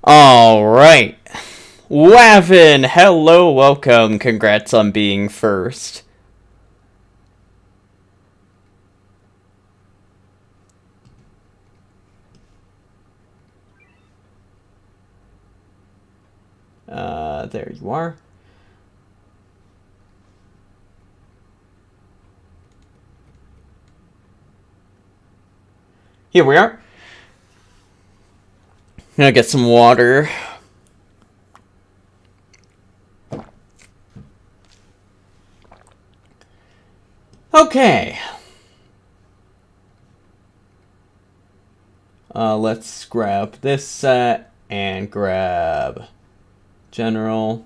Alright. Wavin, hello, welcome. Congrats on being first. There you are. Here we are. Gonna get some water. Okay. Let's grab this set and grab general.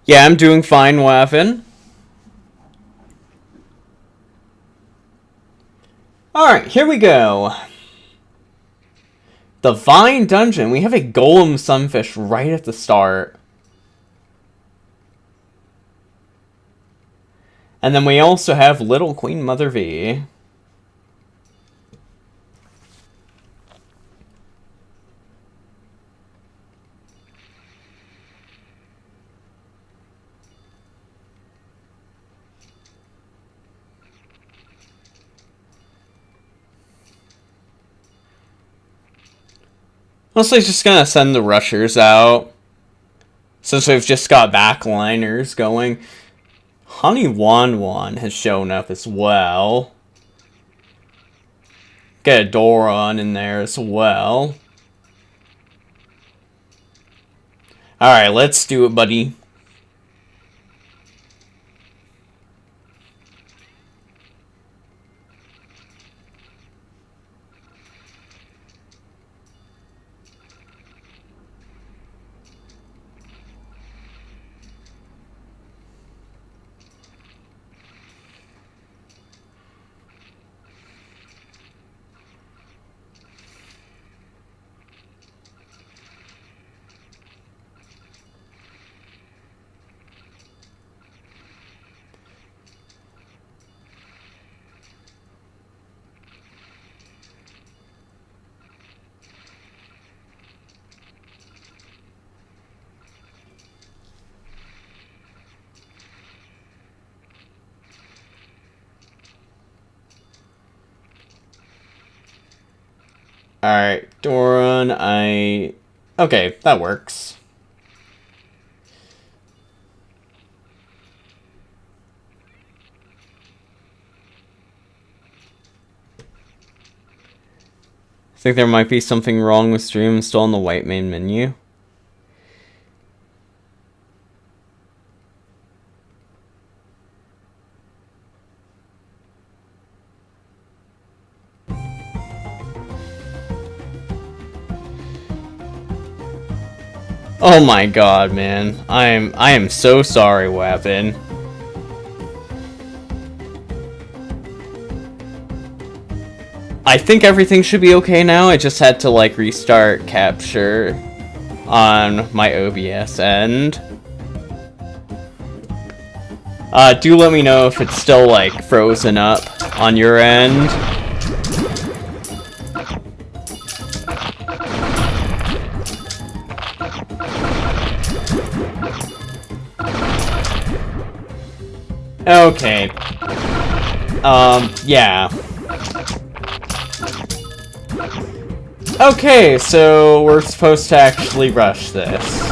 Yeah, I'm doing fine, Wavin. Alright, here we go. The Vine Dungeon. We have a Golem Sunfish right at the start. And then we also have Little Queen Mother V. Mostly just gonna send the rushers out. Since we've just got backliners going. Honey Wan has shown up as well. Get a Doron in there as well. Alright, let's do it, buddy. Alright, Doron, Okay, that works. I think there might be something wrong with stream still on the white main menu. Oh my god, man. I am so sorry, Wavin. I think everything should be okay now. I just had to like restart capture on my OBS end. Do let me know if it's still like frozen up on your end. Okay. Yeah. Okay, so we're supposed to actually rush this.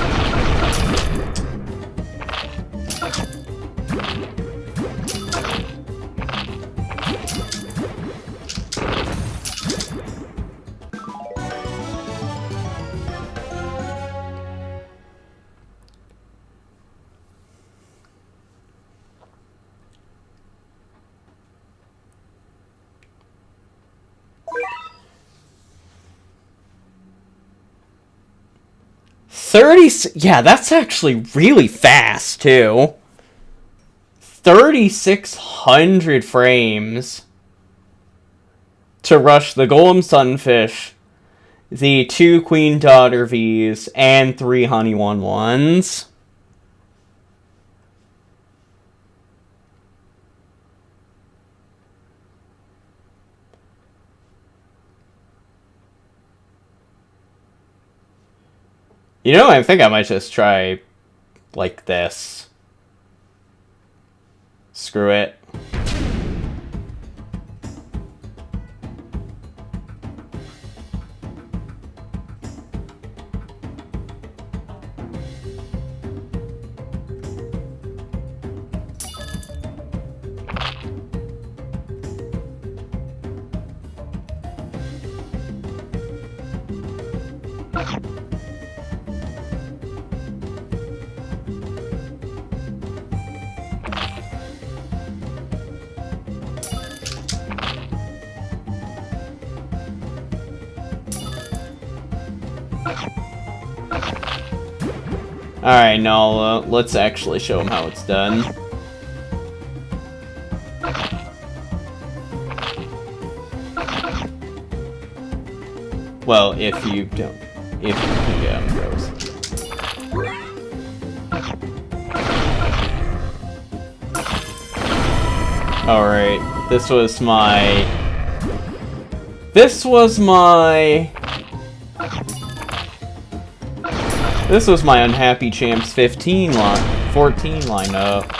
Yeah, that's actually really fast, too. 3,600 frames to rush the Golem Sunfish, the 2 Queen Daughter Vs, and 3 Honey Wan-Wans. You know, I think I might just try like this. Screw it. Alright, now let's actually show him how it's done. Well, if you don't. If you can get him, Rose. Alright, this was my Unhappy Champs 14 lineup.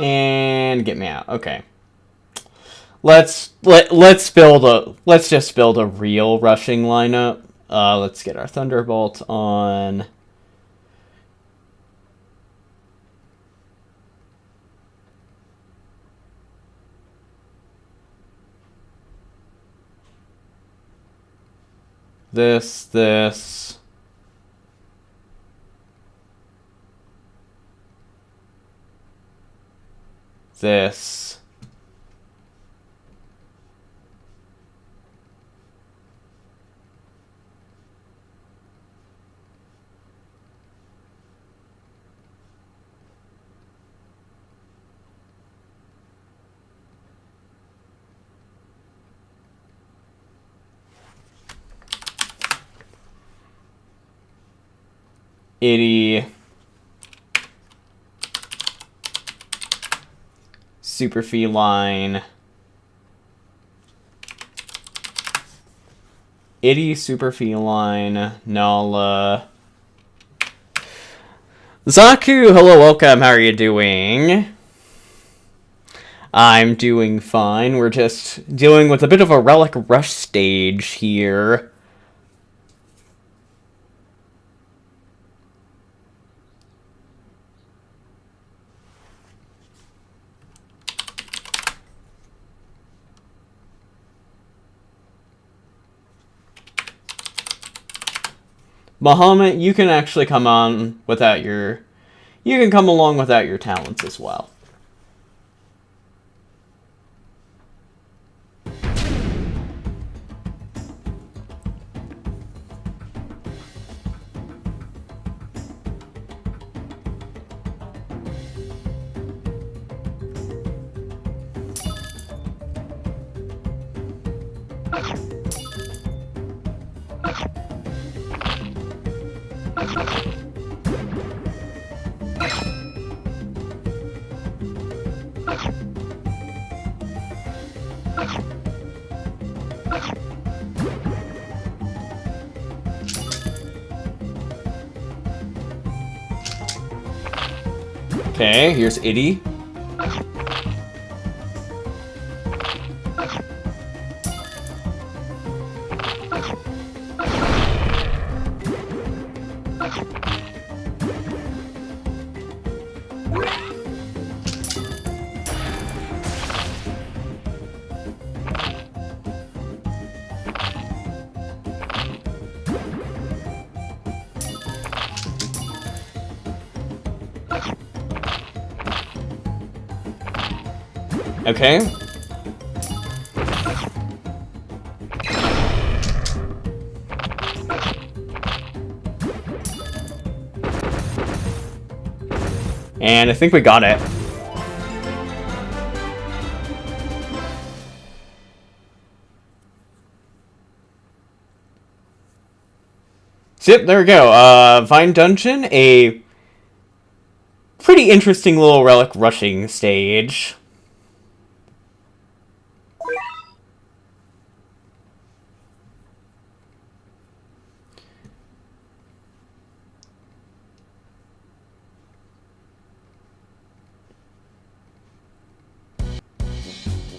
And get me out. Okay. Let's just build a real rushing lineup. Let's get our Thunderbolt on. This. This. Itty. Super Feline. Itty, Super Feline, Nala. Zaku, hello, welcome, how are you doing? I'm doing fine, we're just dealing with a bit of a Relic Rush stage here. Bahamut, you can actually come on without your... You can come along without your talents as well. Okay, here's Itty. Okay. And I think we got it. Yep, there we go. Vine Dungeon, a pretty interesting little relic rushing stage.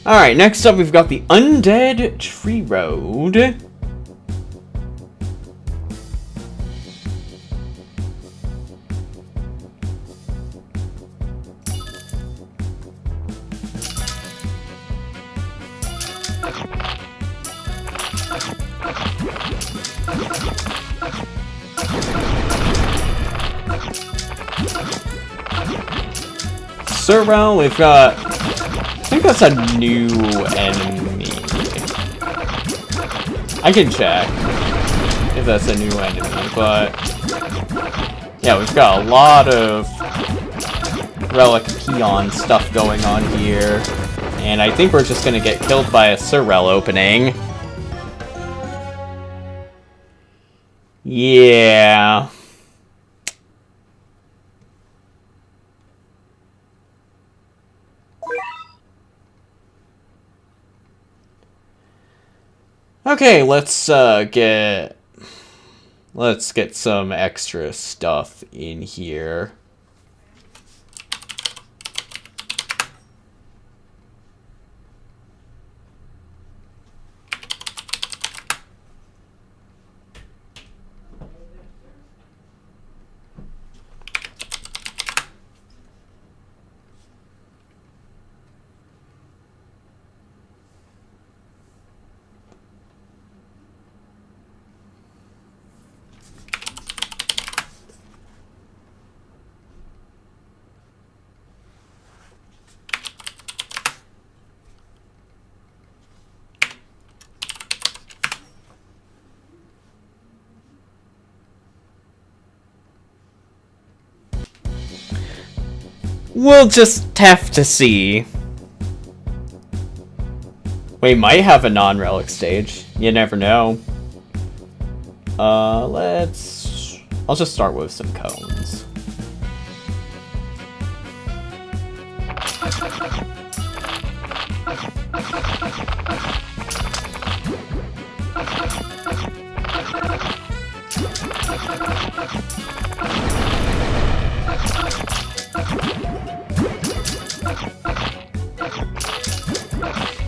Alright, next up we've got the Undead Tree Road. Surround, we've got... I think that's a new enemy. I can check if that's a new enemy, but... yeah, we've got a lot of Relic Peon stuff going on here. And I think we're just gonna get killed by a Sorrel opening. Yeah... Okay, let's get some extra stuff in here. We'll just have to see. We might have a non-relic stage. You never know. I'll just start with some cones.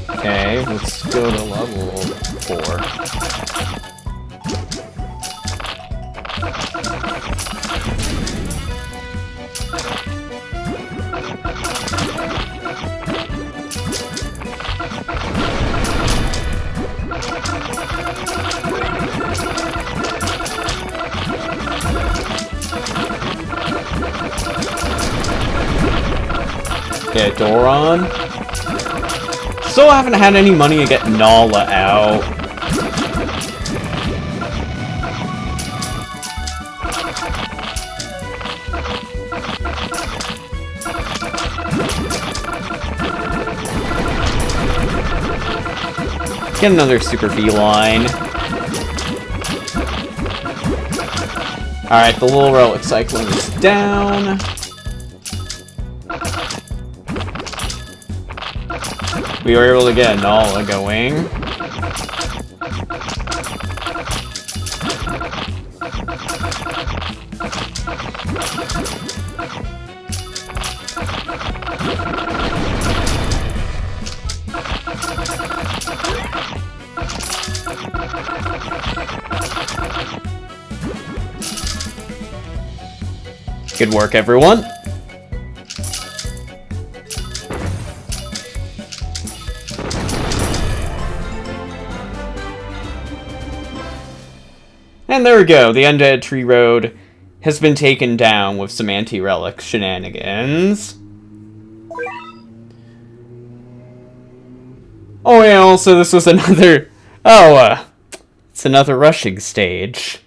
Okay, let's go to level 4. Okay, Doron. Still haven't had any money to get Nala out. Get another Super Feline. Alright, the little Relic Cyclone is down. We were able to get Nala going. Good work, everyone. And there we go, the Undead Tree Road has been taken down with some anti-relic shenanigans. Oh yeah, also this was another... it's another rushing stage.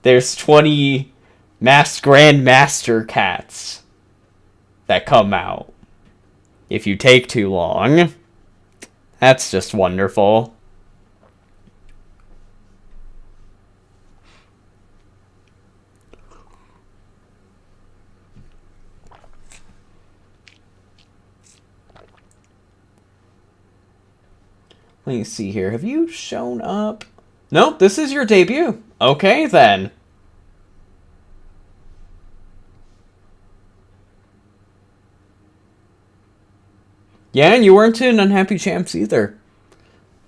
There's 20 Grandmaster cats that come out. If you take too long. That's just wonderful. Let me see here. Have you shown up? Nope, this is your debut. Okay, then. Yeah, and you weren't in Unhappy Champs either.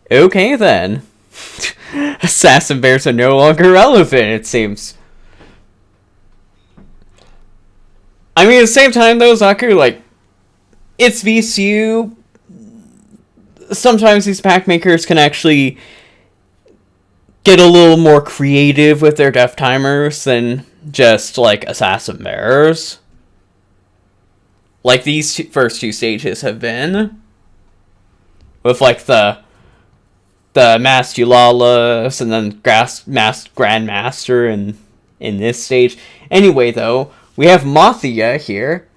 Okay, then. Assassin Bears are no longer relevant, it seems. I mean, at the same time, though, Zaku, like, it's VCU. Sometimes these pack makers can actually get a little more creative with their death timers than just, like, Assassin Bears. Like these first two stages have been. With, like, the Mastulalas and then Grandmaster in this stage. Anyway, though, we have Mothia here.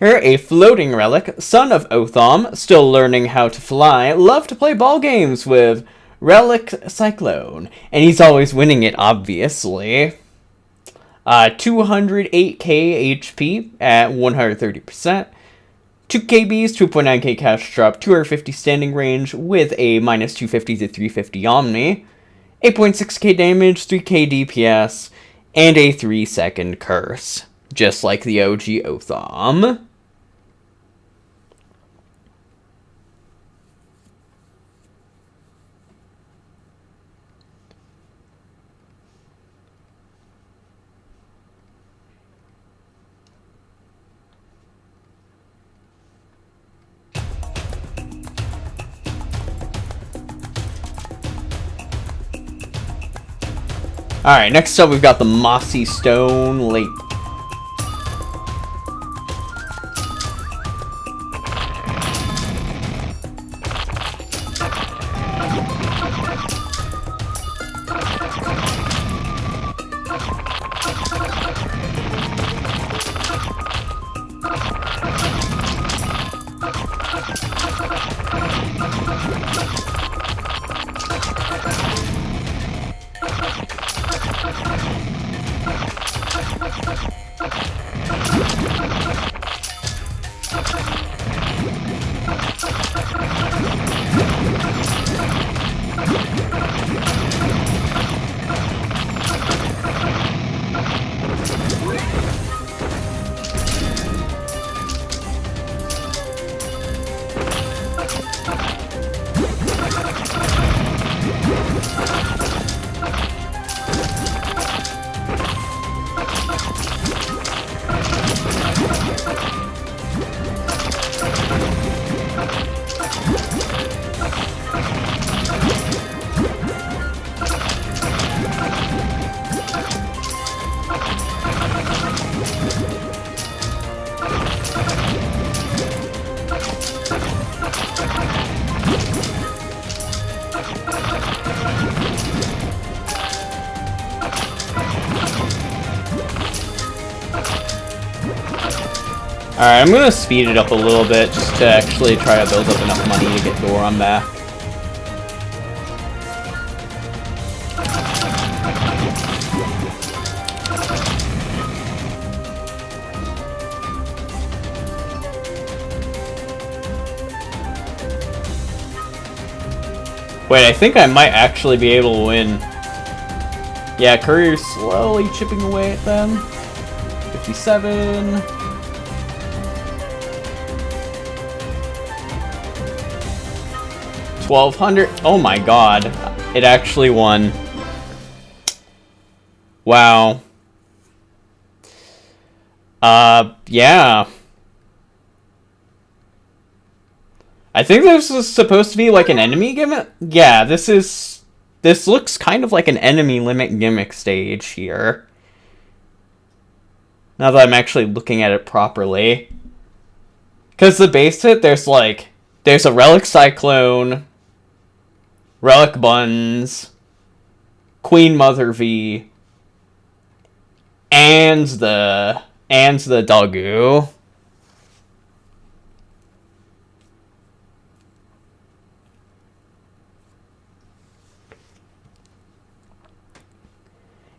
Her, a floating relic, son of Otham, still learning how to fly, love to play ball games with Relic Cyclone. And he's always winning it, obviously. 208k HP at 130%. 2kbs, 2.9k cash drop, 250 standing range with a minus 250 to 350 Omni. 8.6k damage, 3k DPS, and a 3-second curse. Just like the OG Otham. Alright, next up we've got the Mossy Stone Lake. Alright, I'm gonna speed it up a little bit just to actually try to build up enough money to get Doron back. Wait, I think I might actually be able to win. Yeah, Courier's slowly chipping away at them. 57. $1,200. Oh my god. It actually won. Wow. Yeah. I think this is supposed to be like an enemy gimmick. Yeah, this looks kind of like an enemy limit gimmick stage here. Now that I'm actually looking at it properly. Because the base hit, there's There's a Relic Cyclone, Relic Buns, Queen Mother V, and the Dagu.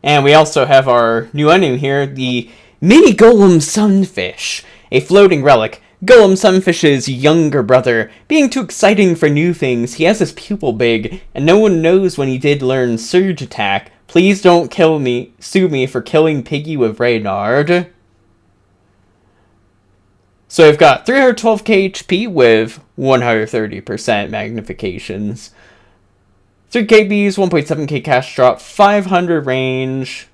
And we also have our new enemy here, the Mini Golem Sunfish, a floating relic. Golem Sunfish's younger brother. Being too exciting for new things, he has his pupil big, and no one knows when he did learn Surge Attack. Please don't sue me for killing Piggy with Reynard. So we've got 312k HP with 130% magnifications. 3k Bs, 1.7k cash drop, 500 range,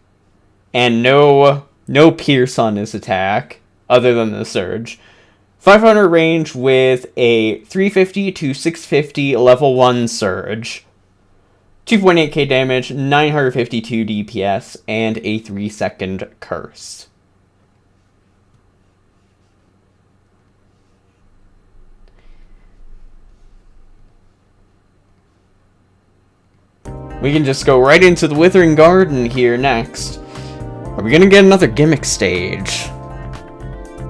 and no pierce on his attack, other than the surge. 500 range with a 350 to 650 level 1 surge. 2.8k damage, 952 DPS, and a 3-second curse. We can just go right into the Withering Garden here next. Are we gonna get another gimmick stage?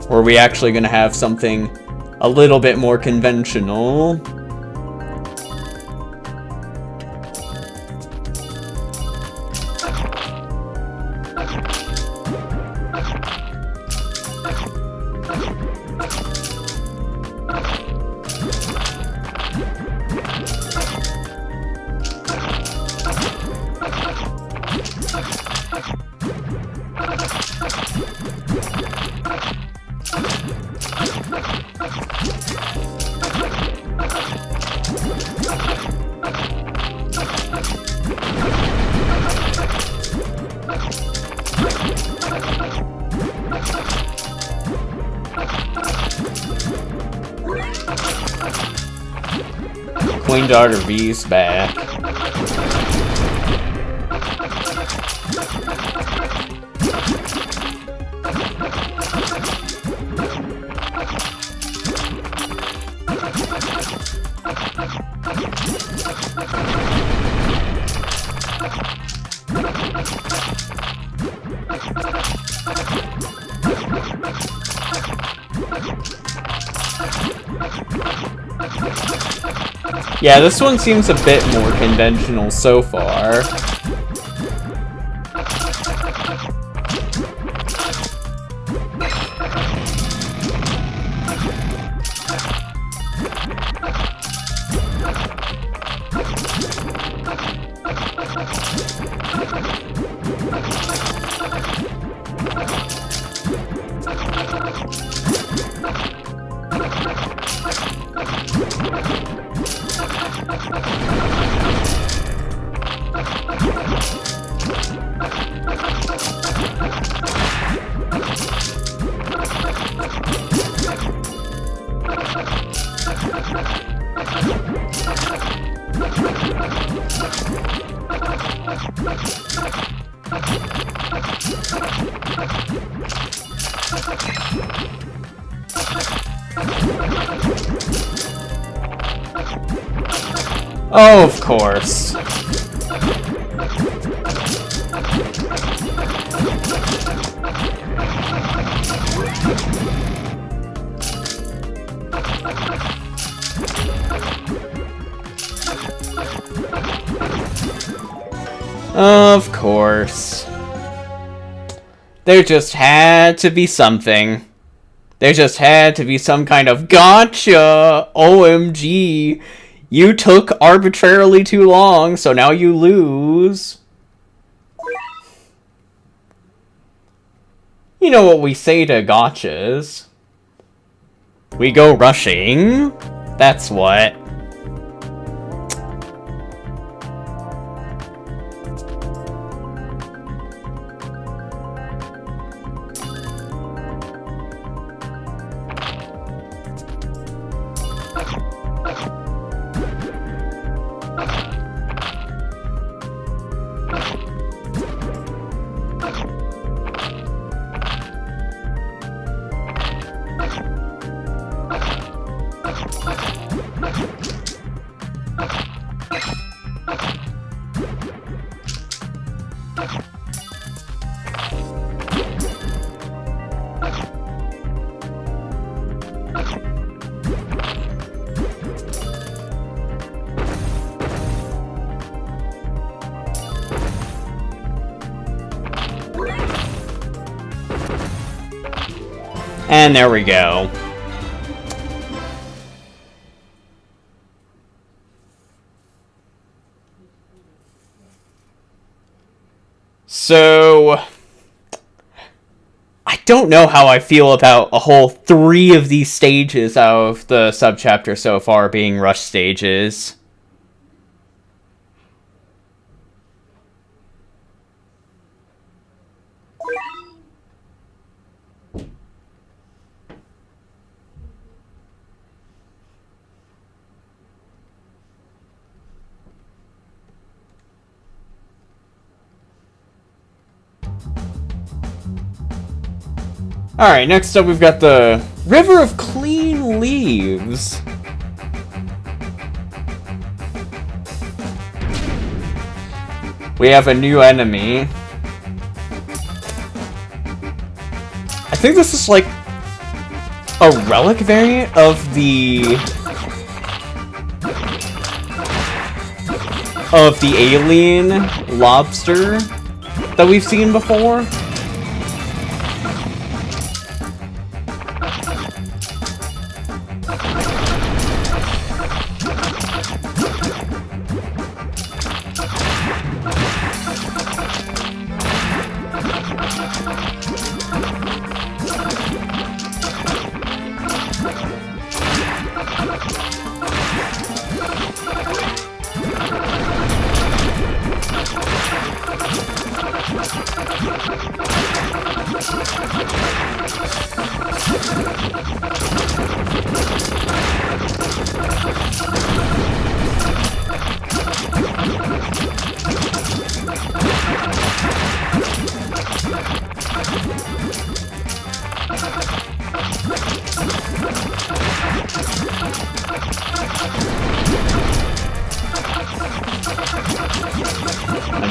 Or are we actually gonna have something a little bit more conventional? Queen Daughter V's back. Yeah, this one seems a bit more conventional so far. Oh, of course. Of course. There just had to be something. There just had to be some kind of gotcha! OMG! You took arbitrarily too long, so now you lose. You know what we say to gotchas. We go rushing. That's what. And there we go. So, I don't know how I feel about a whole 3 of these stages out of the subchapter so far being rush stages. Alright, next up we've got the River of Clean Leaves. We have a new enemy. I think this is like a relic variant of the alien lobster that we've seen before.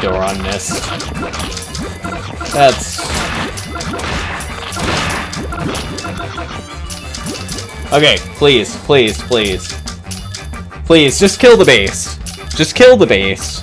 Doron missed. That's... Okay, please, please, please. Please, just kill the base. Just kill the base.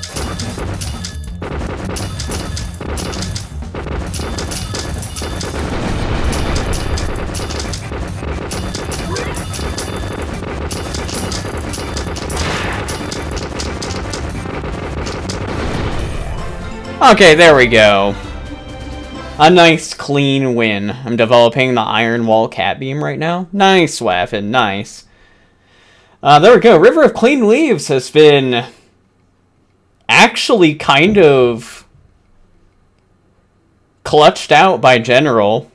Okay, there we go. A nice, clean win. I'm developing the Iron Wall Cat Beam right now. Nice, Waffen, nice. There we go. River of Clean Leaves has been actually kind of clutched out by General.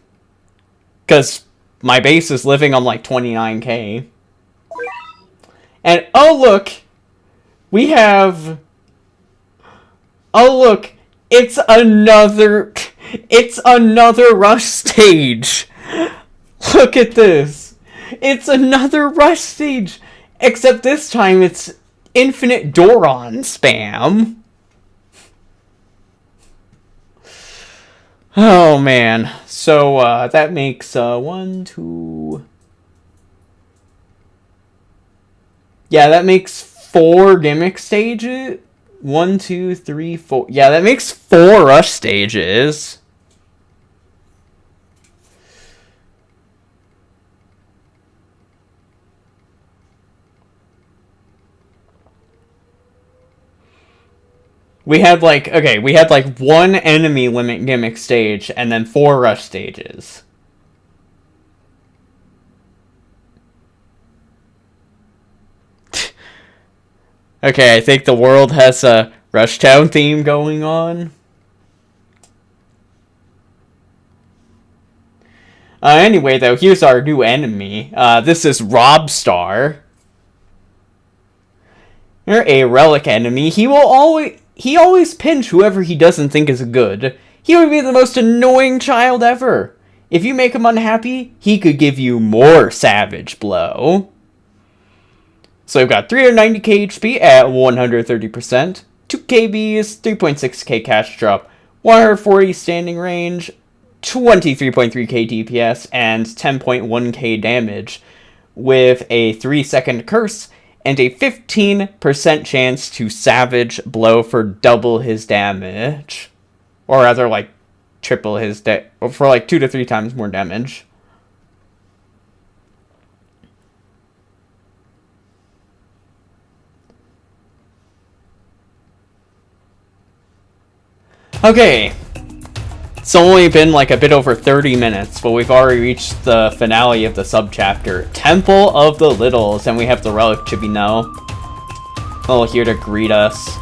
Because my base is living on like 29k. And, oh look! We have... Oh look! It's another rush stage. Look at this. It's another rush stage. Except this time it's infinite Doron spam. Oh man. So that makes 1, 2. Yeah, that makes 4 gimmick stages. 1, 2, 3, 4. Yeah, that makes 4 rush stages. We had like, okay, we had like 1 enemy limit gimmick stage and then 4 rush stages. Okay, I think the world has a Rush Town theme going on. Anyway, though, here's our new enemy. This is Robstar. You're a relic enemy. He always pinch whoever he doesn't think is good. He would be the most annoying child ever. If you make him unhappy, he could give you more Savage Blow. So we've got 390k HP at 130%, 2 KBs, 3.6k cash drop, 140 standing range, 23.3k DPS, and 10.1k damage, with a 3-second curse, and a 15% chance to Savage Blow for double his damage. Or rather, like, triple his or for like 2 to 3 times more damage. Okay. It's only been like a bit over 30 minutes, but we've already reached the finale of the subchapter. Temple of the Littles, and we have the Relic Chibi now. Oh, here to greet us.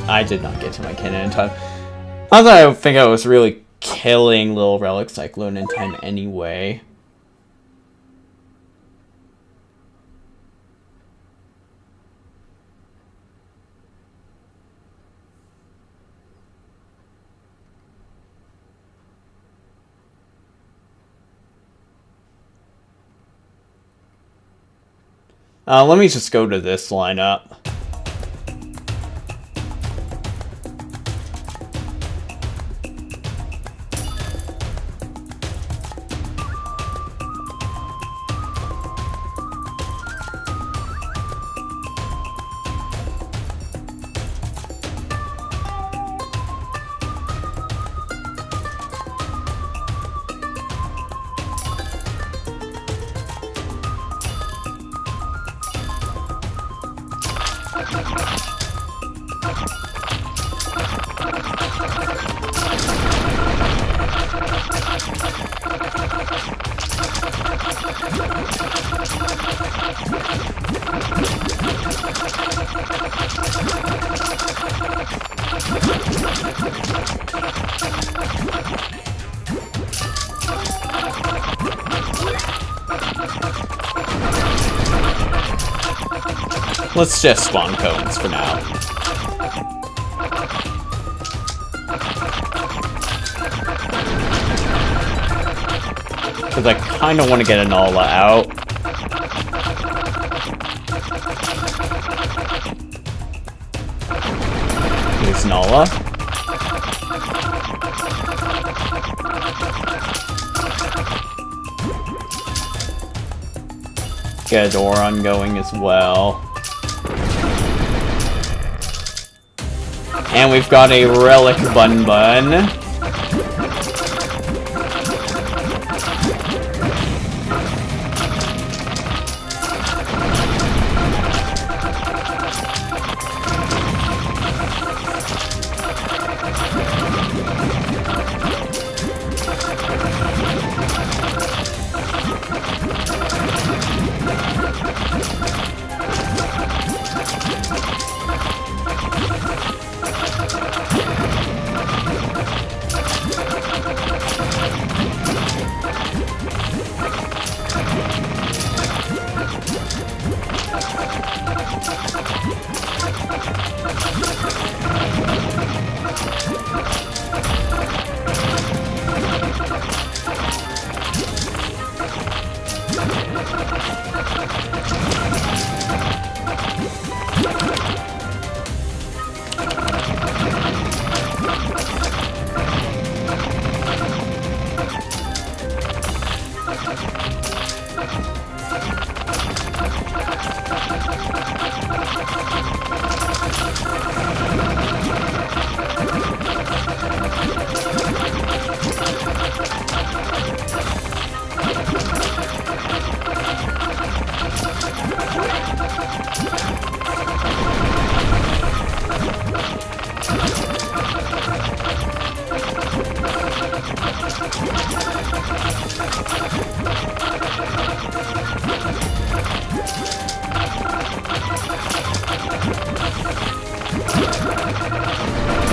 I did not get to my cannon in time. I don't think I was really killing little Relic Cyclone in time anyway. Let me just go to this lineup. Let's just spawn cones for now. Because I kind of want to get a Nala out. Here's Nala. Get a Doron going as well. And we've got a Relic Bun Bun.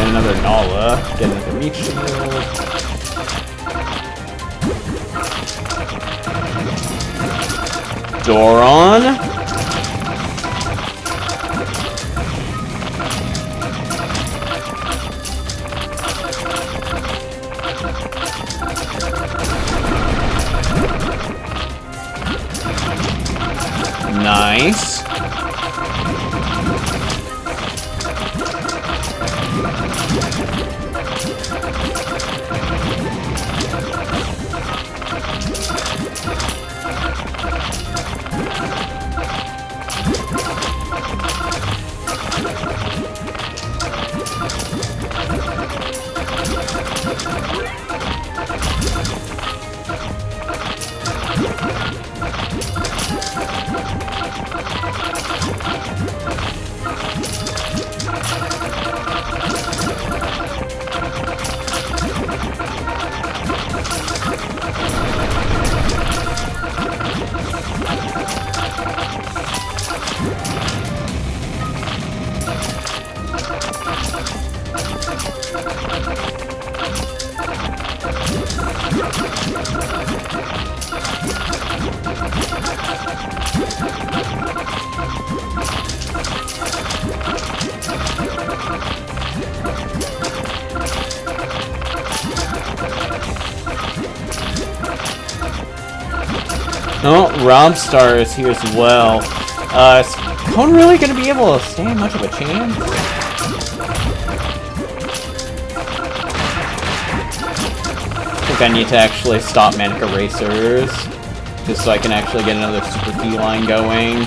Another Nala, get another meat shield. Doron. Nice. Oh, Robstar is here as well. Is Cone really gonna be able to stand much of a chance? I think I need to actually stop Manic Erasers, just so I can actually get another Super Key line going.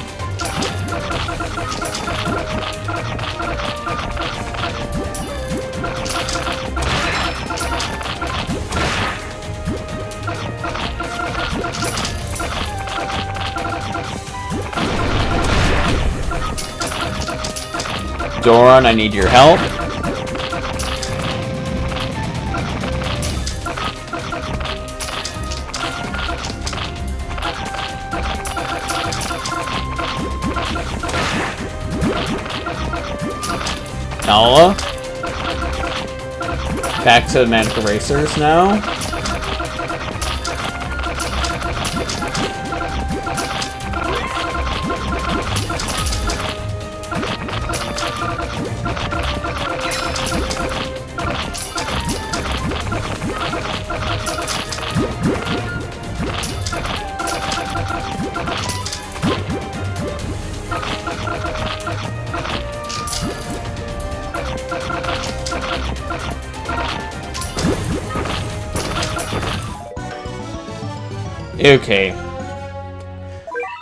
Doron, I need your help. Nala. Back to Manic Erasers now. Okay.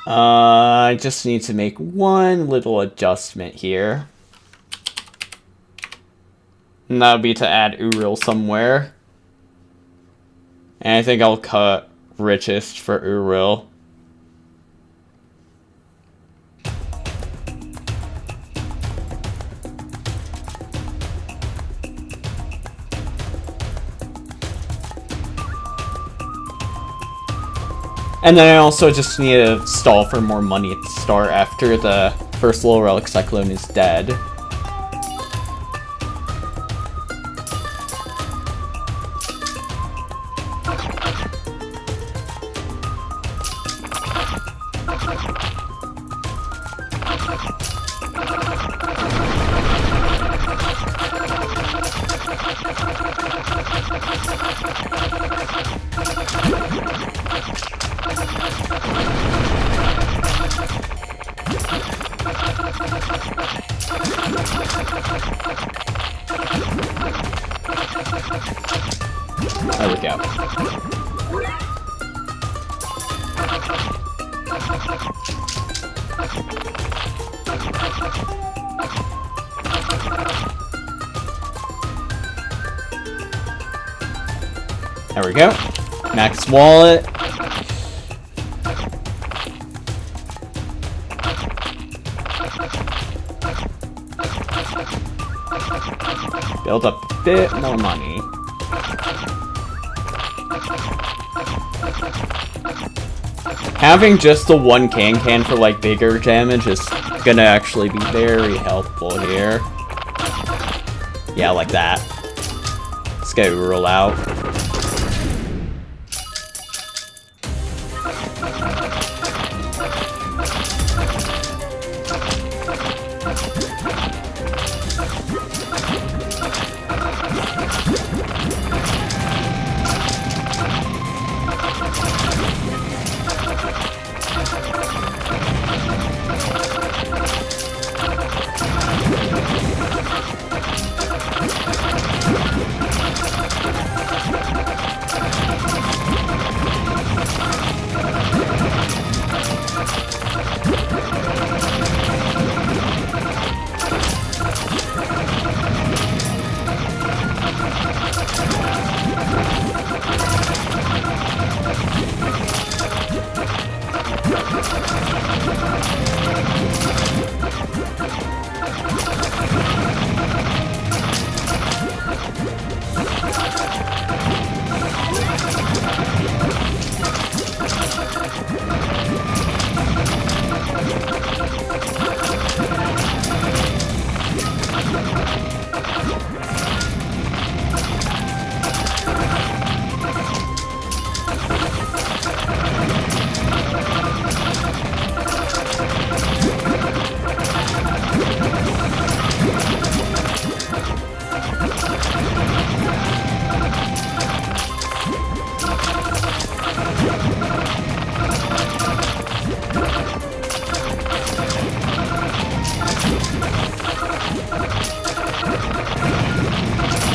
I just need to make one little adjustment here. And that would be to add Uriel somewhere. And I think I'll cut Richest for Uriel. And then I also just need to stall for more money to start after the first Little Relic Cyclone is dead. There we go. There we go. Max wallet. Build up a bit more money. Having just the one can for like bigger damage is gonna actually be very helpful here. Yeah, like that. Let's get Uriel out.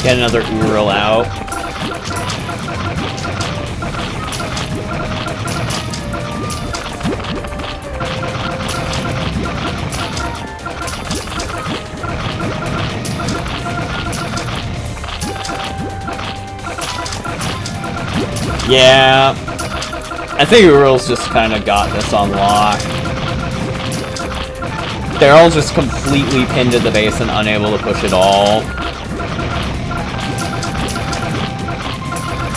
Get another Ural out. Yeah, I think Ural's just kind of got this on lock. They're all just completely pinned to the base and unable to push it all.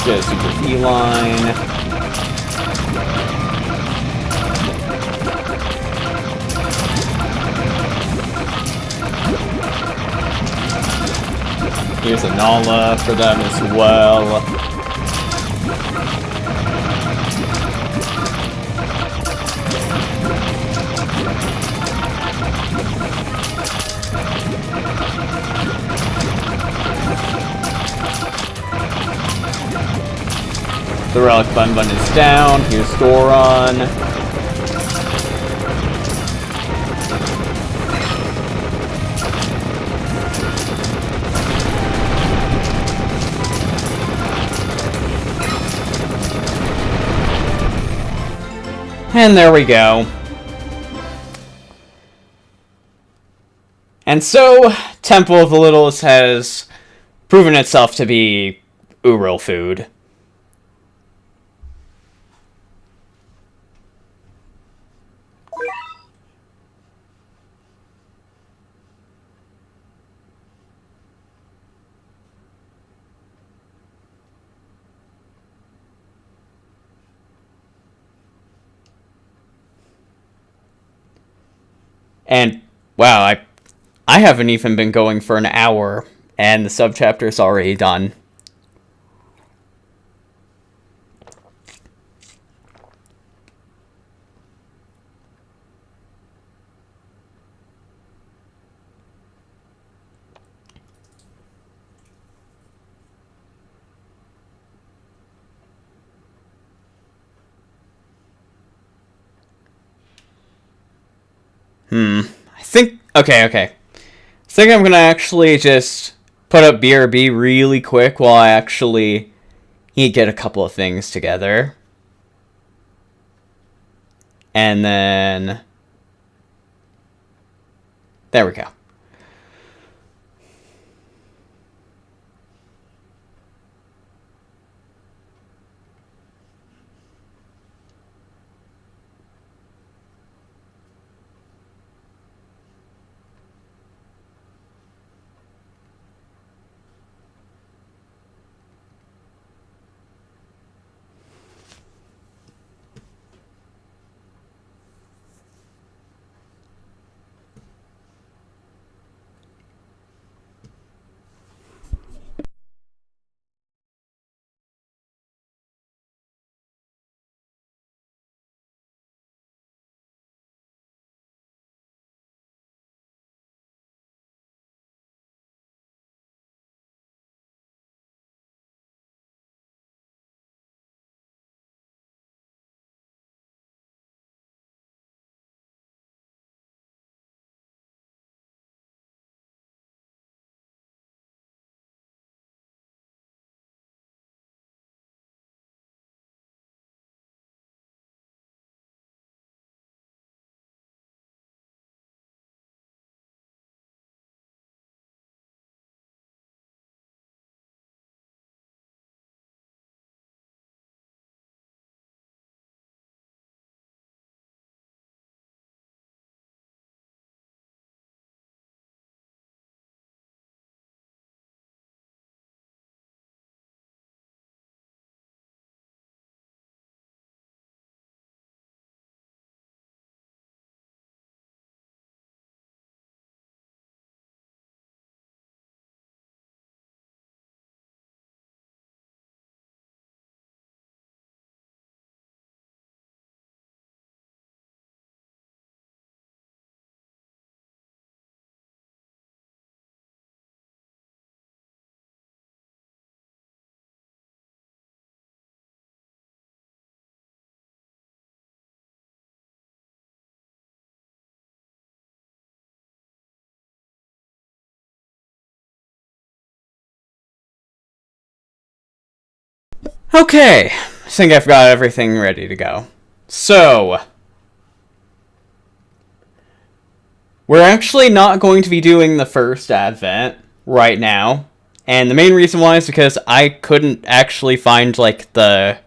Get a super feline. Here's a Nala for them as well. The Relic Bun Bun is down. Here's Goron. And there we go. And so, Temple of the Littlest has proven itself to be Ural food. And, wow, I haven't even been going for an hour, and the subchapter is already done. I think... Okay. I think I'm gonna actually just put up BRB really quick while I actually get a couple of things together. And then... There we go. Okay, I think I've got everything ready to go. So, we're actually not going to be doing the first Advent right now. And the main reason why is because I couldn't actually find, like, the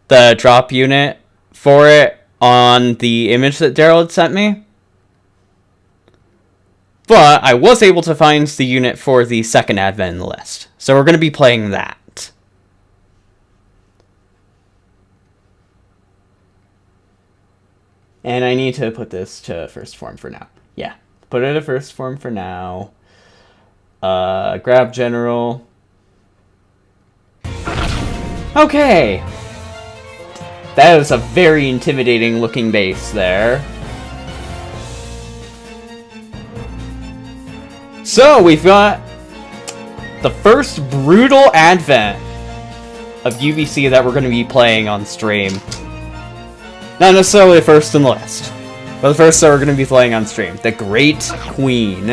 drop unit for it on the image that Daryl had sent me. But I was able to find the unit for the second Advent in the list. So we're going to be playing that. And I need to put this to first form for now. Yeah, put it to first form for now. Grab general. Okay. That is a very intimidating looking base there. So we've got the first brutal Advent of UVC that we're going to be playing on stream. Not necessarily the first in the list, but the first that we're going to be playing on stream. The Great Queen.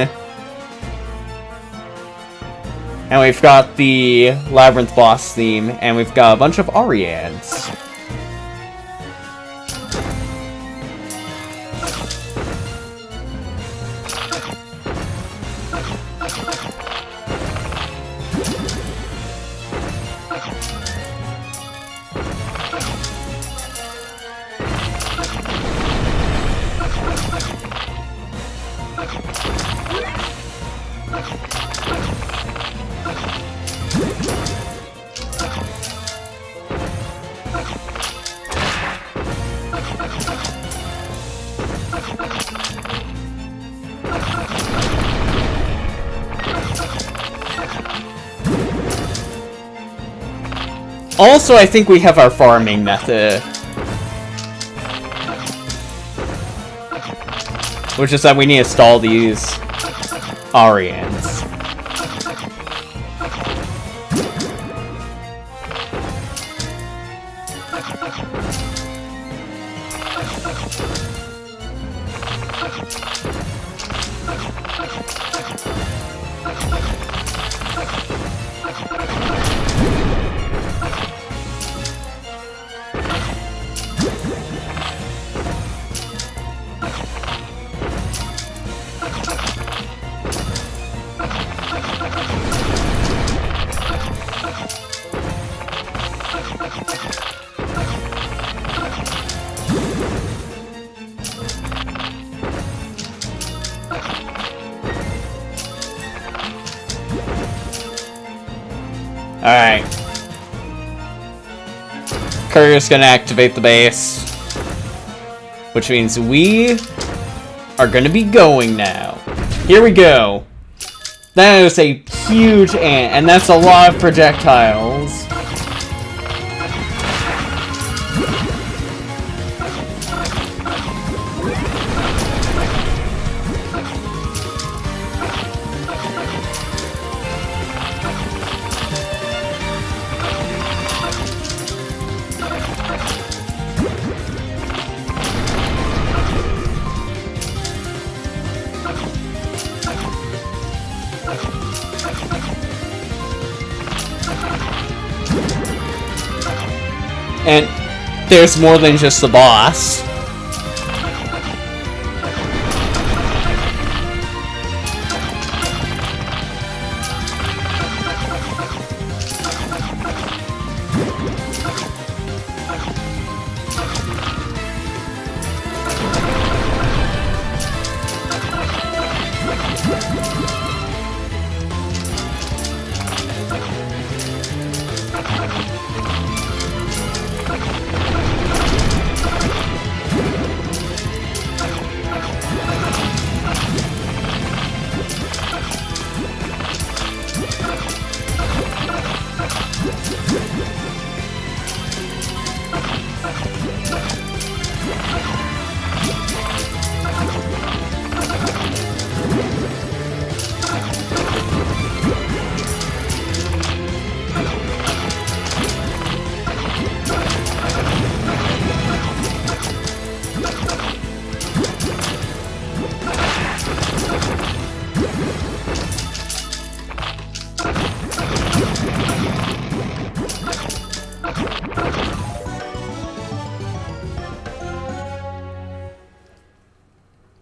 And we've got the Labyrinth boss theme, and we've got a bunch of Ariads. Also, I think we have our farming method. Which is that we need to stall these Arians. Alright. Courier's gonna activate the base. Which means we are gonna be going now. Here we go. That is a huge ant, and that's a lot of projectiles. And there's more than just the boss.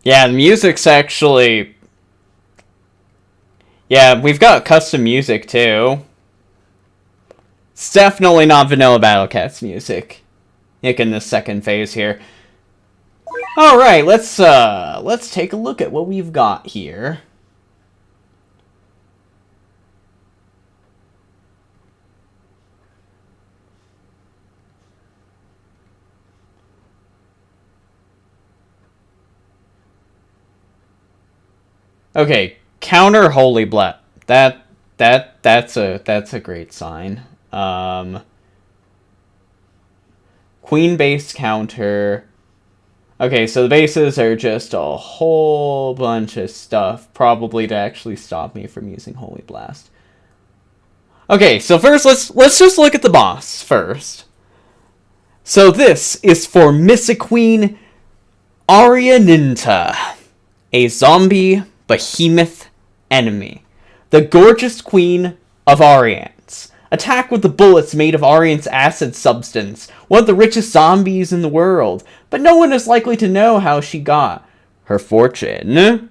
Yeah, the music's actually... Yeah, we've got custom music, too. It's definitely not Vanilla Battle Cat's music. Nick in the second phase here. Alright, let's take a look at what we've got here. Okay, counter Holy Blast. That's a great sign. Queen base counter. Okay, so the bases are just a whole bunch of stuff, probably to actually stop me from using Holy Blast. Okay, so first let's just look at the boss first. So this is for Misiqueen Arianinta, a zombie behemoth enemy. The gorgeous queen of Arians. Attack with the bullets made of Arian's acid substance, one of the richest zombies in the world, but no one is likely to know how she got her fortune.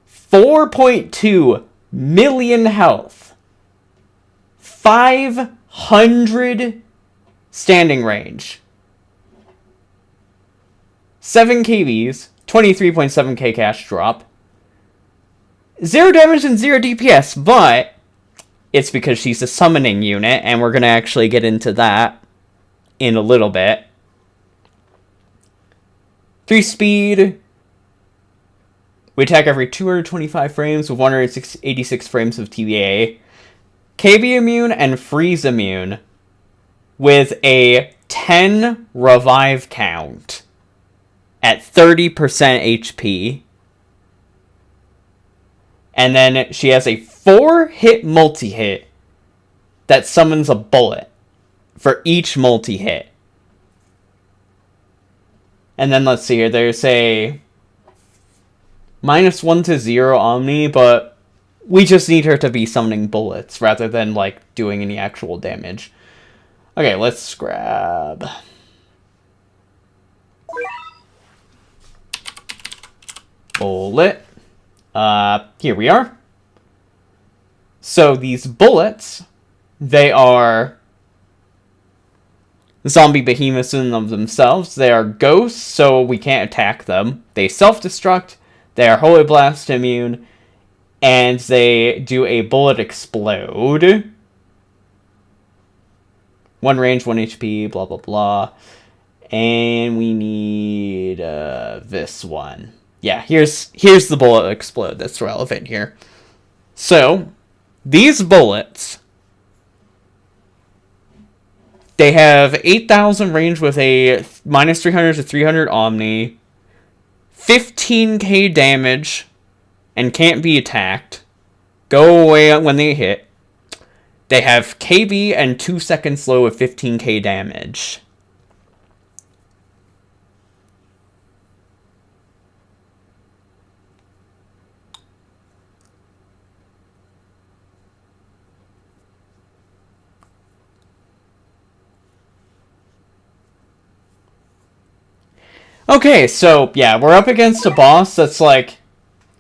4.2 million health. 500 standing range. 7 KBs. 23.7k cash drop. 0 damage and 0 DPS, but it's because she's a summoning unit, and we're going to actually get into that in a little bit. 3 speed. We attack every 225 frames with 186 frames of TBA. KB immune and freeze immune with a 10 revive count at 30% HP. And then she has a 4-hit multi-hit that summons a bullet for each multi-hit. And then let's see here, there's a -1 to 0 Omni, but we just need her to be summoning bullets rather than like doing any actual damage. Okay, let's grab... bullet. Here we are. So these bullets, they are zombie behemoths in and of themselves. They are ghosts, so we can't attack them. They self-destruct, they are Holy Blast immune, and they do a bullet explode. 1 range, 1 HP, blah blah blah. And we need this one. Yeah, here's the bullet explode that's relevant here. So, these bullets, they have 8,000 range with a -300 to 300 Omni, 15k damage, and can't be attacked. Go away when they hit. They have KB and 2 second slow with 15k damage. Okay, so, yeah, we're up against a boss that's, like,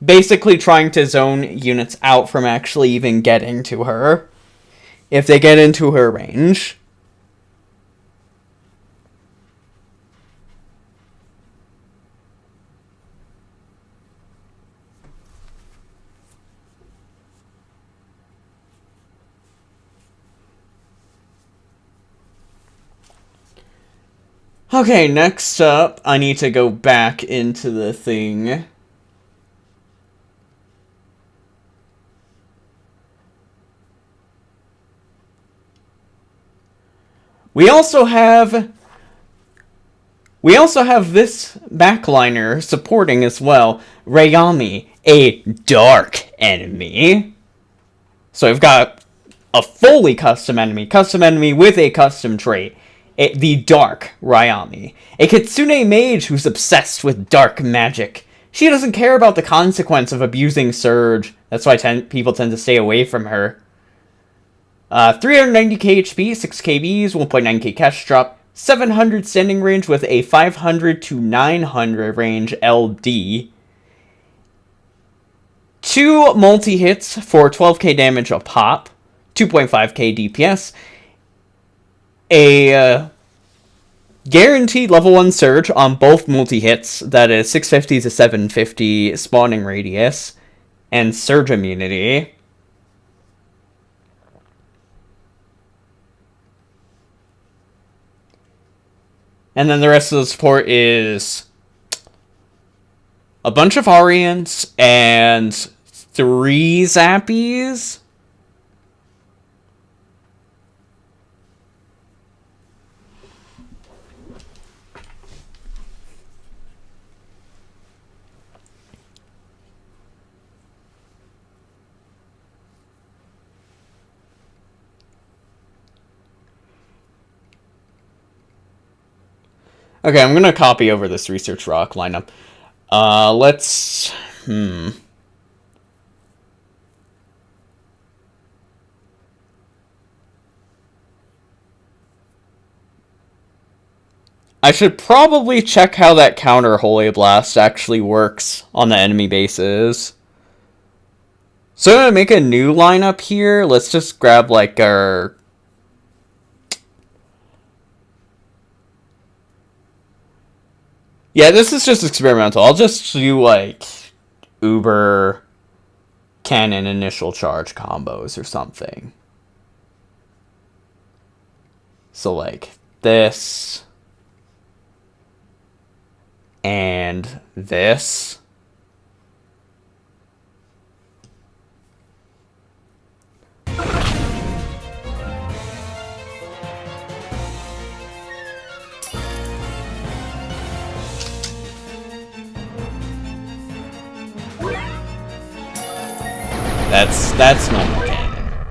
basically trying to zone units out from actually even getting to her, if they get into her range. Okay, next up, I need to go back into the thing. We also have this backliner supporting as well, Rayami, a dark enemy. So we've got a fully custom enemy with a custom trait. The Dark Rayami. A Kitsune mage who's obsessed with dark magic. She doesn't care about the consequence of abusing Surge. That's why people tend to stay away from her. 390k HP, 6 KBs, 1.9k cash drop, 700 standing range with a 500 to 900 range LD. 2 multi-hits for 12k damage a pop. 2.5k DPS. A guaranteed level 1 surge on both multi-hits. That is 650 to 750 spawning radius. And surge immunity. And then the rest of the support is a bunch of Arians and 3 Zappies. Okay, I'm gonna copy over this Research Rock lineup. Let's... I should probably check how that counter Holy Blast actually works on the enemy bases. So I'm gonna make a new lineup here. Let's just grab, like, our... Yeah, this is just experimental. I'll just do, like, Uber Cannon initial charge combos or something. So, like, this. And this. That's normal cannon.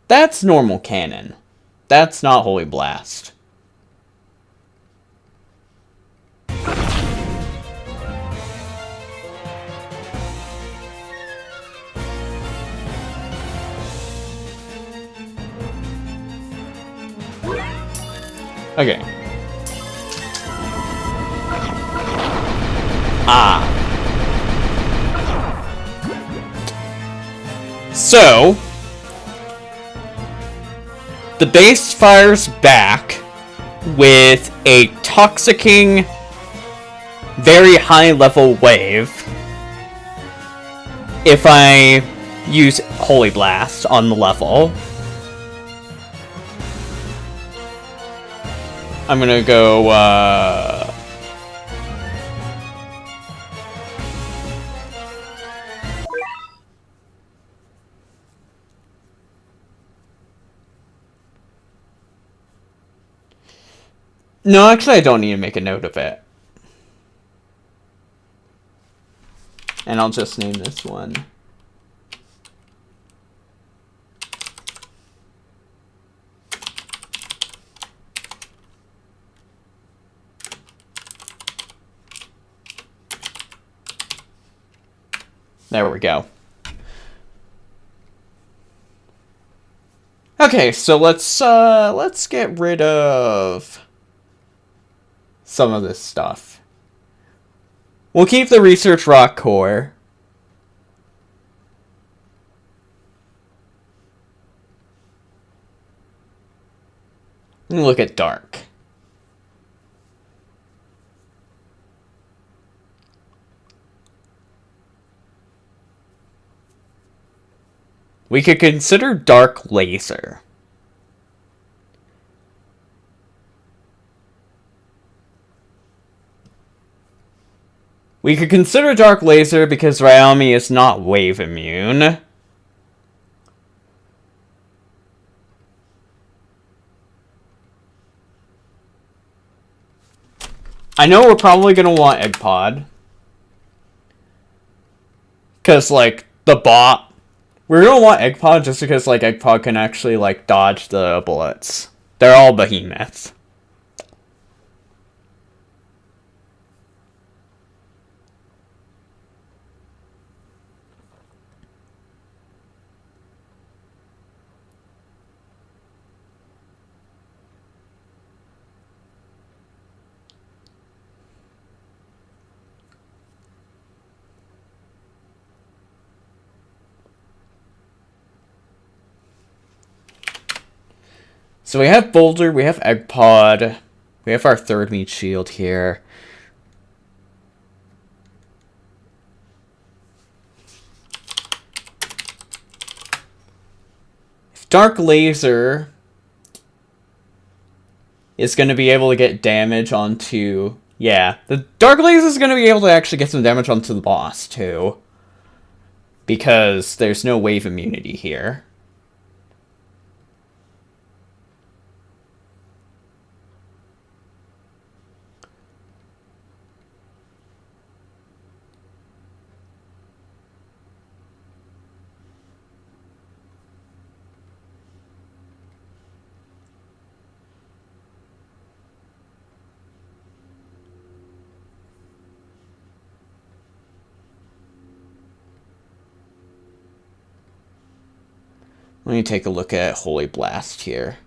That's normal cannon. That's not Holy Blast. Okay. So, the base fires back with a toxicking, very high level wave if I use Holy Blast on the level. I'm gonna go, No, actually I don't need to make a note of it. And I'll just name this one. There we go. Okay, so let's get rid of some of this stuff. We'll keep the Research Rock core. And look at Dark. We could consider Dark Laser. We could consider Dark Laser because Ryami is not wave immune. I know we're probably going to want Egg Pod. Because, like, the bot... We're going to want Egg Pod just because, like, Egg Pod can actually, like, dodge the bullets. They're all behemoths. So we have Boulder, we have Egg Pod, we have our third meat shield here. If Dark Laser is going to be able to get damage onto... Yeah, the Dark Laser is going to be able to actually get some damage onto the boss, too. Because there's no wave immunity here. Let me take a look at Holy Blast here.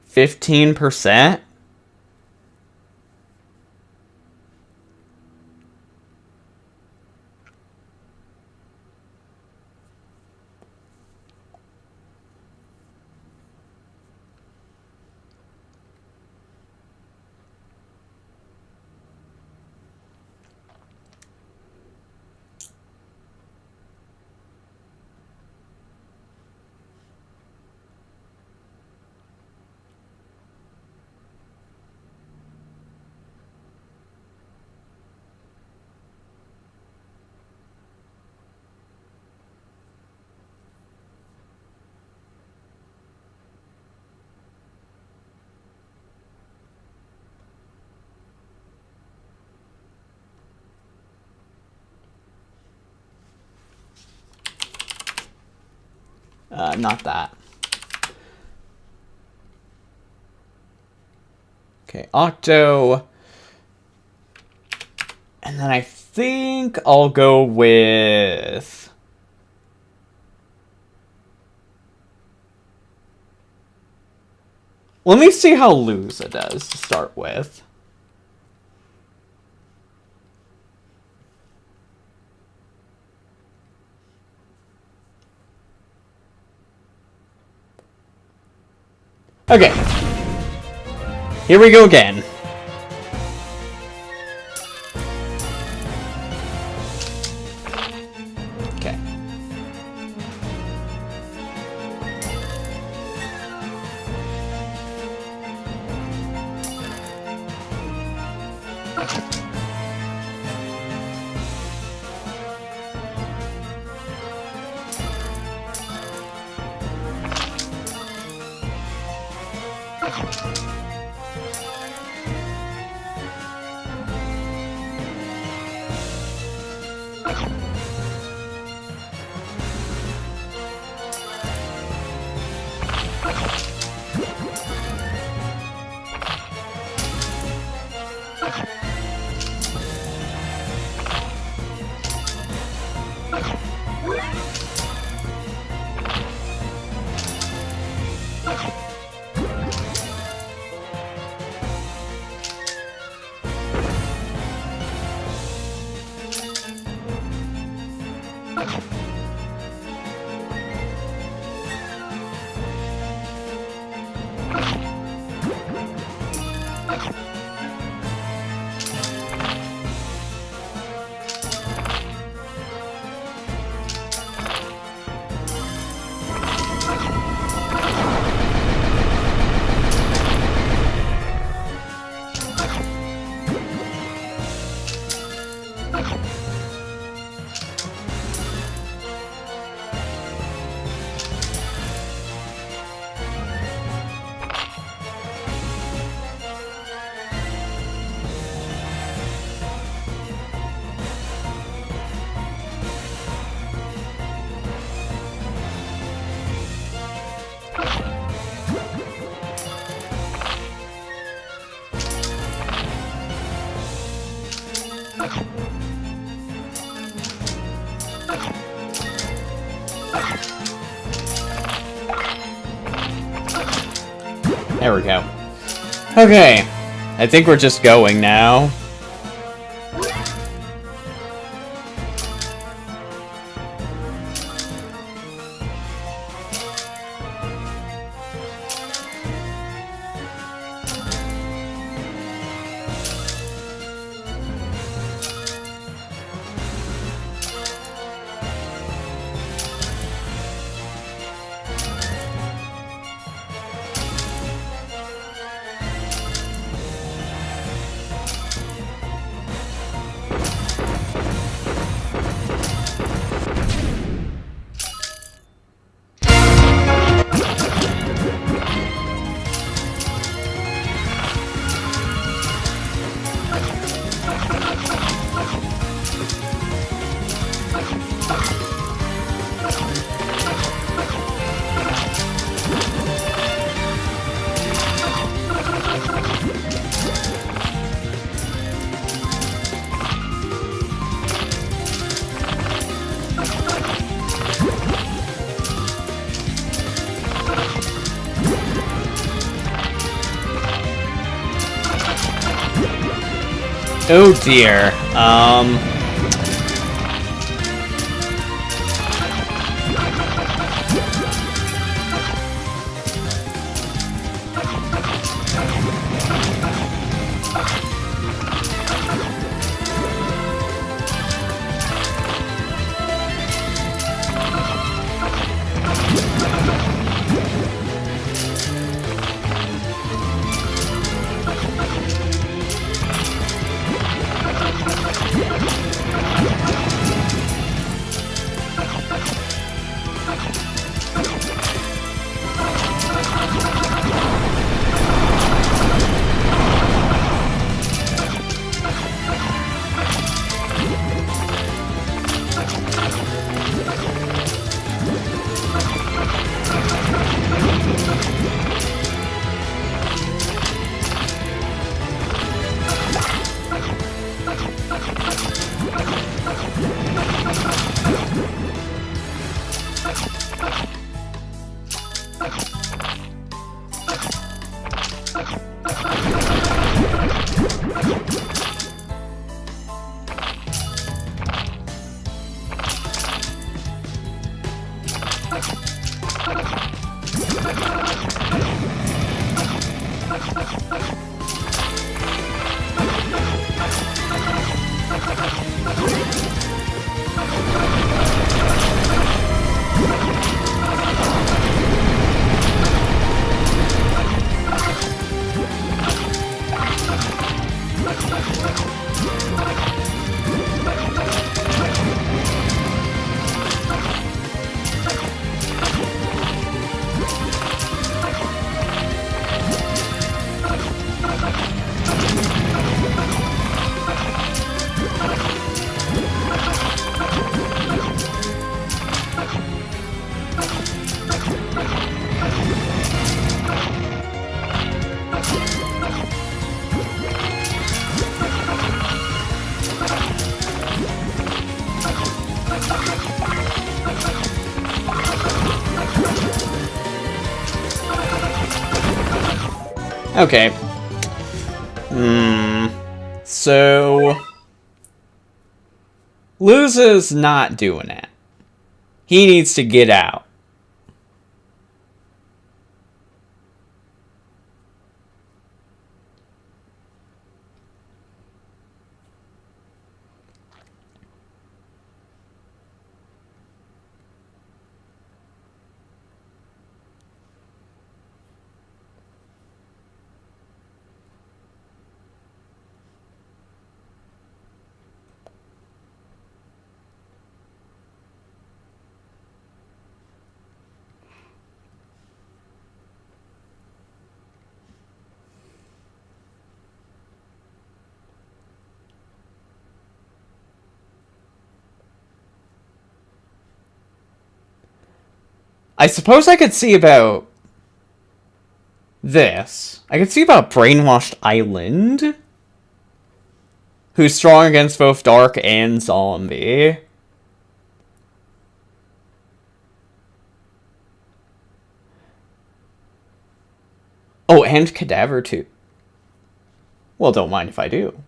15%? Not that. Okay, Octo. And then I think I'll go with... Let me see how Luza does to start with. Okay. Here we go again. Okay. There we go. Okay. I think we're just going now. Oh dear. Okay. So... Luz's not doing it. He needs to get out. I suppose I could see about this. I could see about Brainwashed Island, who's strong against both Dark and Zombie. Oh, and Cadaver too. Well, don't mind if I do.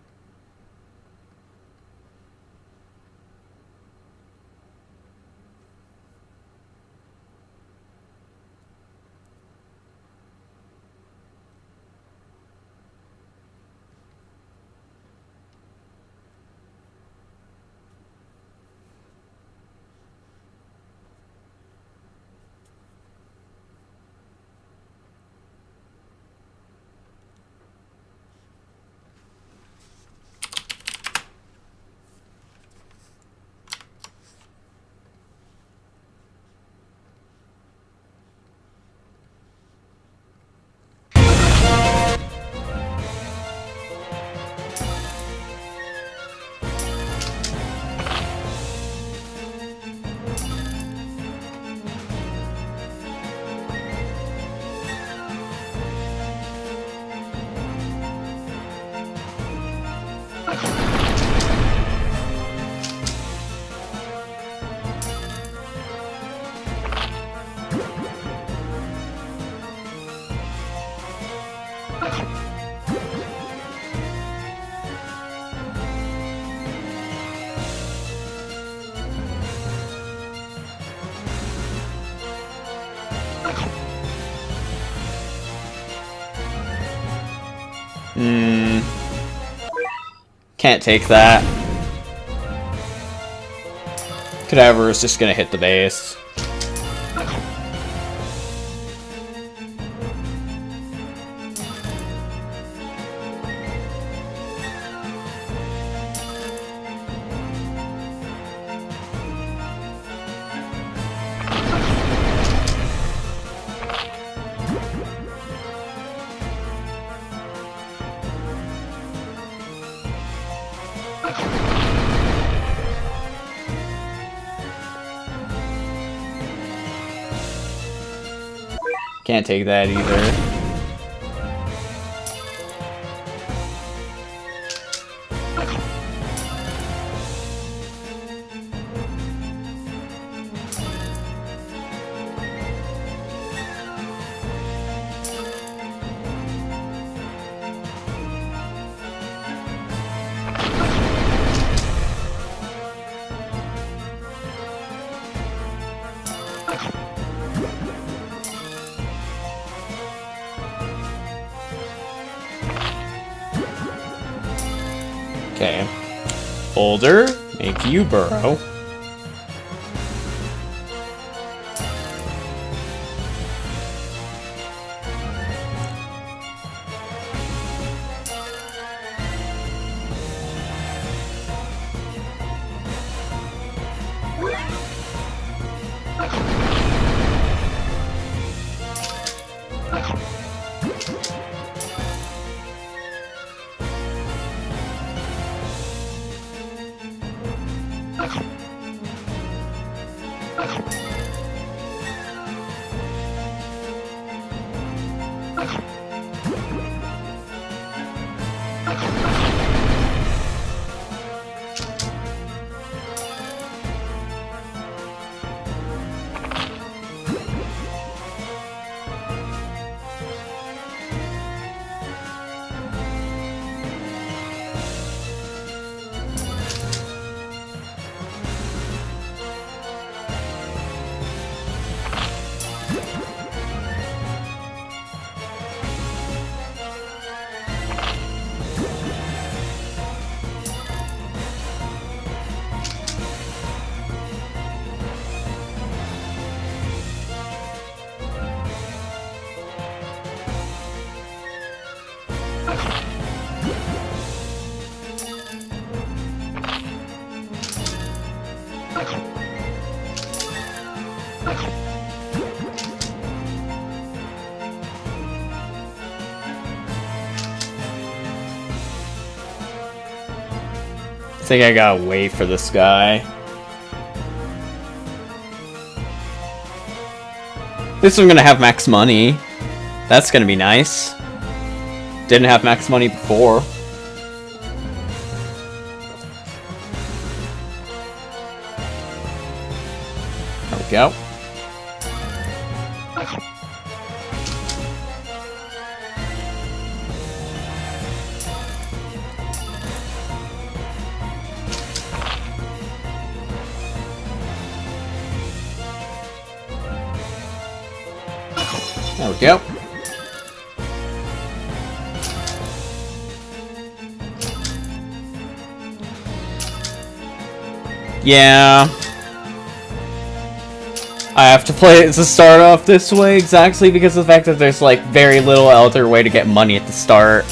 Can't take that. Cadaver is just gonna hit the base. Can't take that either. Okay. Boulder, make you burrow. I think I gotta wait for this guy. This one's gonna have max money. That's gonna be nice. Didn't have max money before. There we go. There we go. Yeah. I have to play it to start off this way exactly because of the fact that there's like very little other way to get money at the start.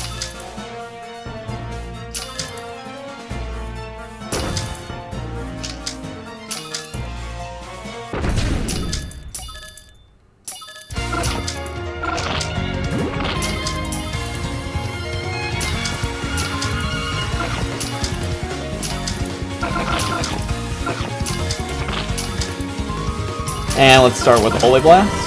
And let's start with the Holy Blast.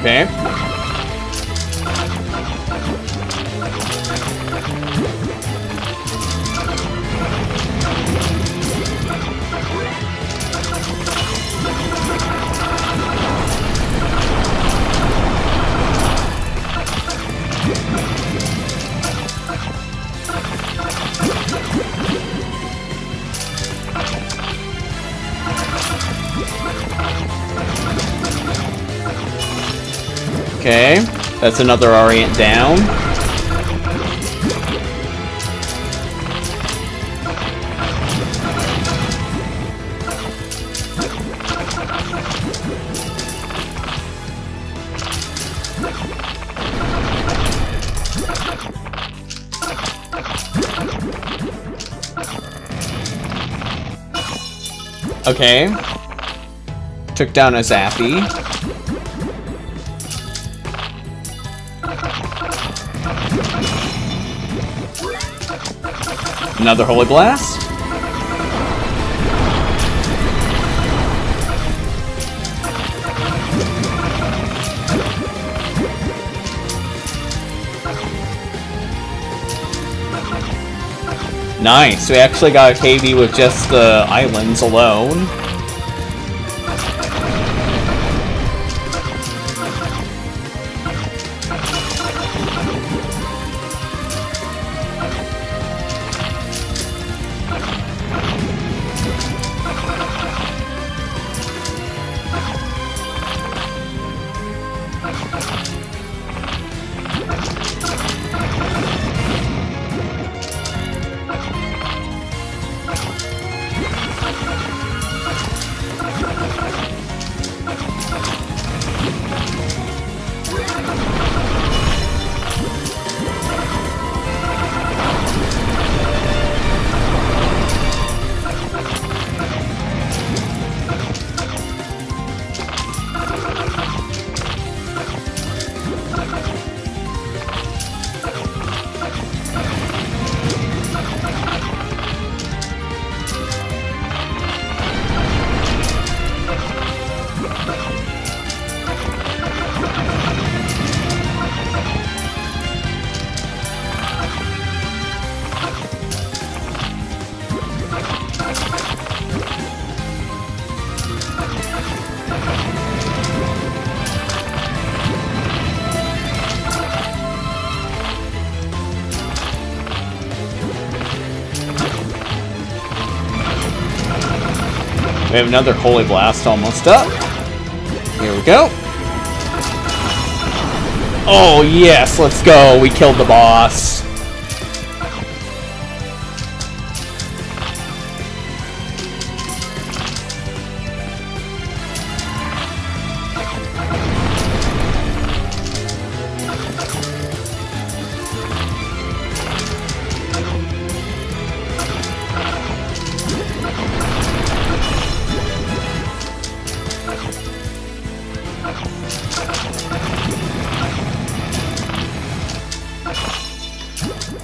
Okay. Okay, that's another Orient down. Okay. Took down a Zappy. Another Holy Blast. Nice, we actually got a KB with just the islands alone. We have another Holy Blast almost up. Here we go. Oh yes, let's go. We killed the boss.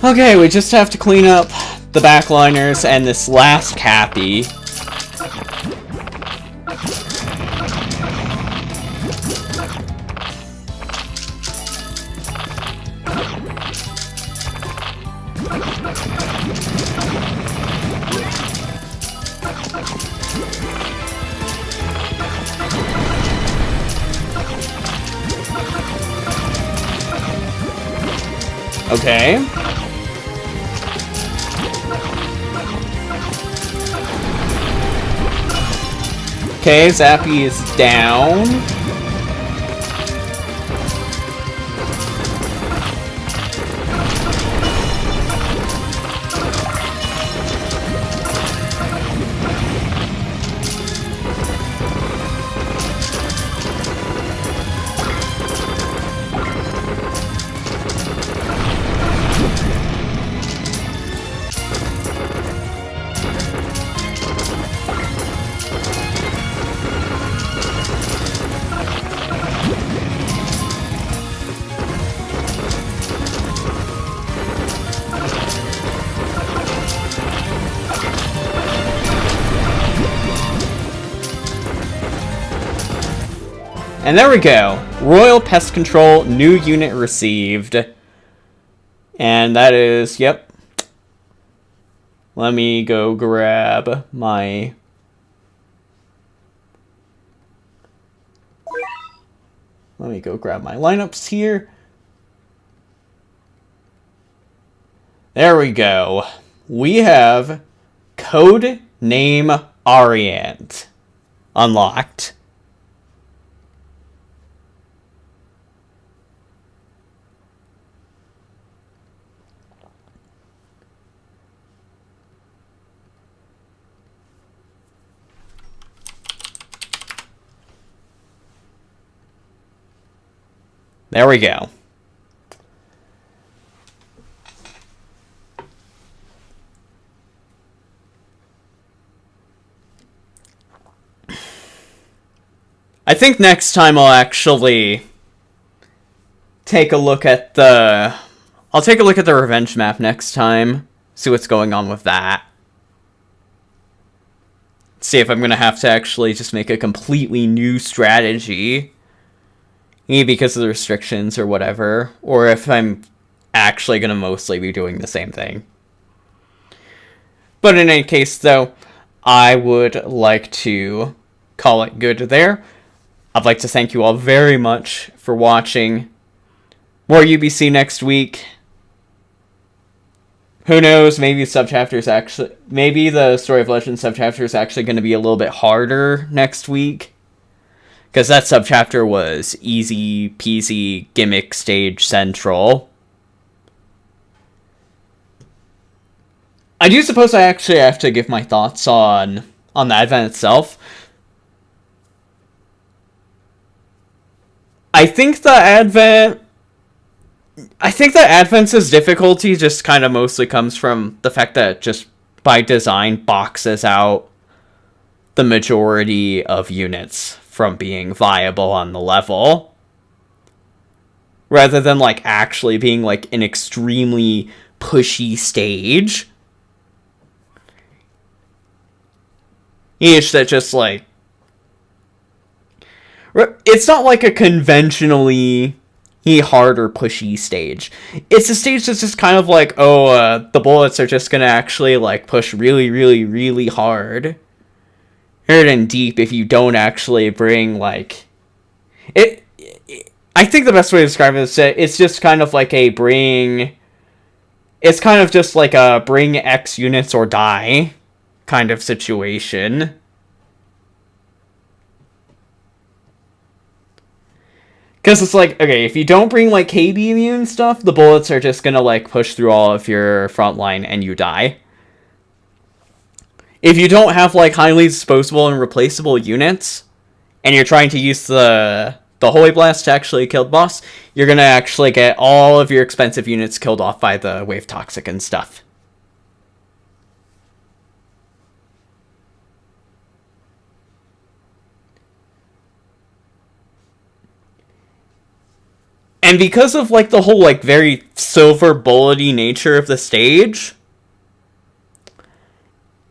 Okay, we just have to clean up the backliners and this last Cappy. Okay. Okay, Zappy is down. And there we go. Royal Pest Control, new unit received. And that is, yep. Let me go grab my... Let me go grab my lineups here. There we go. We have Code Name Ariant unlocked. There we go. I think next time I'll actually take a look at the... I'll take a look at the revenge map next time. See what's going on with that. See if I'm going to have to actually just make a completely new strategy. Maybe because of the restrictions or whatever. Or if I'm actually going to mostly be doing the same thing. But in any case, though, I would like to call it good there. I'd like to thank you all very much for watching. More UBC next week. Who knows, maybe subchapters actually... Maybe the Story of Legend subchapter is actually going to be a little bit harder next week. Because that subchapter was easy peasy gimmick stage central. I do suppose I actually have to give my thoughts on the Advent itself. I think the Advent's difficulty just kind of mostly comes from the fact that it just by design boxes out the majority of units from being viable on the level. Rather than like actually being like an extremely pushy stage. Each that just like... It's not like a conventionally hard or pushy stage. It's a stage that's just kind of like, the bullets are just gonna actually like push really, really, really hard. Hard and deep if you don't actually bring like... I think the best way to describe it is that it's just kind of like a bring... It's kind of just like a bring X units or die kind of situation. Because it's like, okay, if you don't bring, like, KB immune stuff, the bullets are just gonna, like, push through all of your front line and you die. If you don't have, like, highly disposable and replaceable units, and you're trying to use the Holy Blast to actually kill the boss, you're gonna actually get all of your expensive units killed off by the Wave Toxic and stuff. And because of, like, the whole, like, very silver bullety nature of the stage,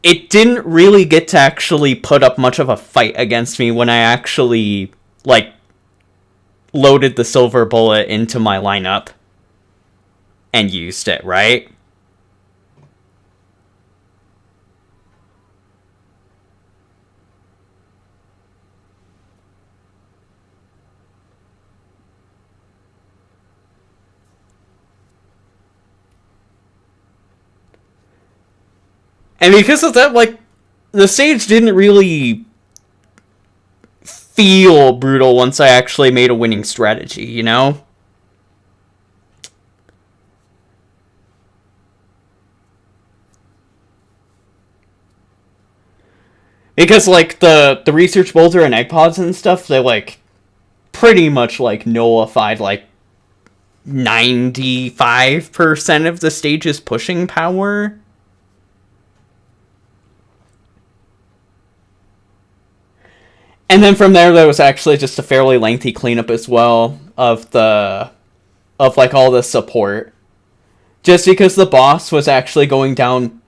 it didn't really get to actually put up much of a fight against me when I actually, like, loaded the silver bullet into my lineup and used it, right? And because of that, like, the stage didn't really feel brutal once I actually made a winning strategy, you know? Because, like, the research boulder and egg pods and stuff, they, like, pretty much, like, nullified, like, 95% of the stage's pushing power. And then from there was actually just a fairly lengthy cleanup as well of like all the support. Just because the boss was actually going down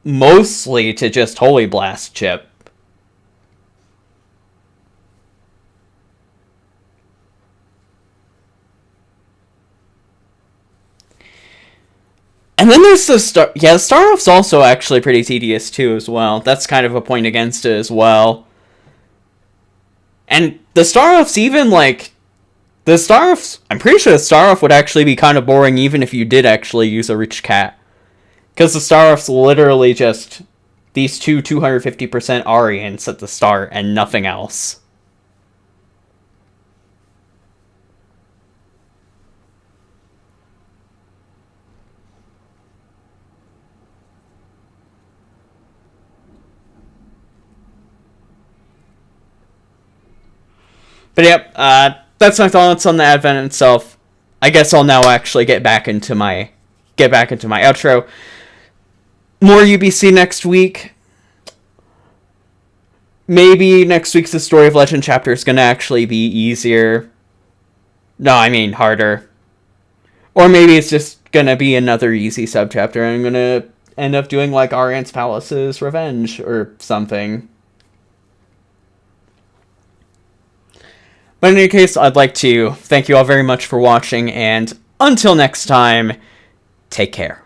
mostly to just Holy Blast chip. And then there's the the Star-Off's also actually pretty tedious too as well. That's kind of a point against it as well. And the Star-Off's even, like, the Star-Off's, I'm pretty sure the Star-Off would actually be kind of boring even if you did actually use a Rich Cat. Because the Star-Off's literally just these two 250% Arians at the start and nothing else. But yep, that's my thoughts on the Advent itself. I guess I'll now actually get back into my outro. More UBC next week. Maybe next week's The Story of Legend chapter is going to actually be easier. No, I mean harder. Or maybe it's just going to be another easy subchapter and I'm going to end up doing like Arian's Palace's Revenge or something. But in any case, I'd like to thank you all very much for watching, and until next time, take care.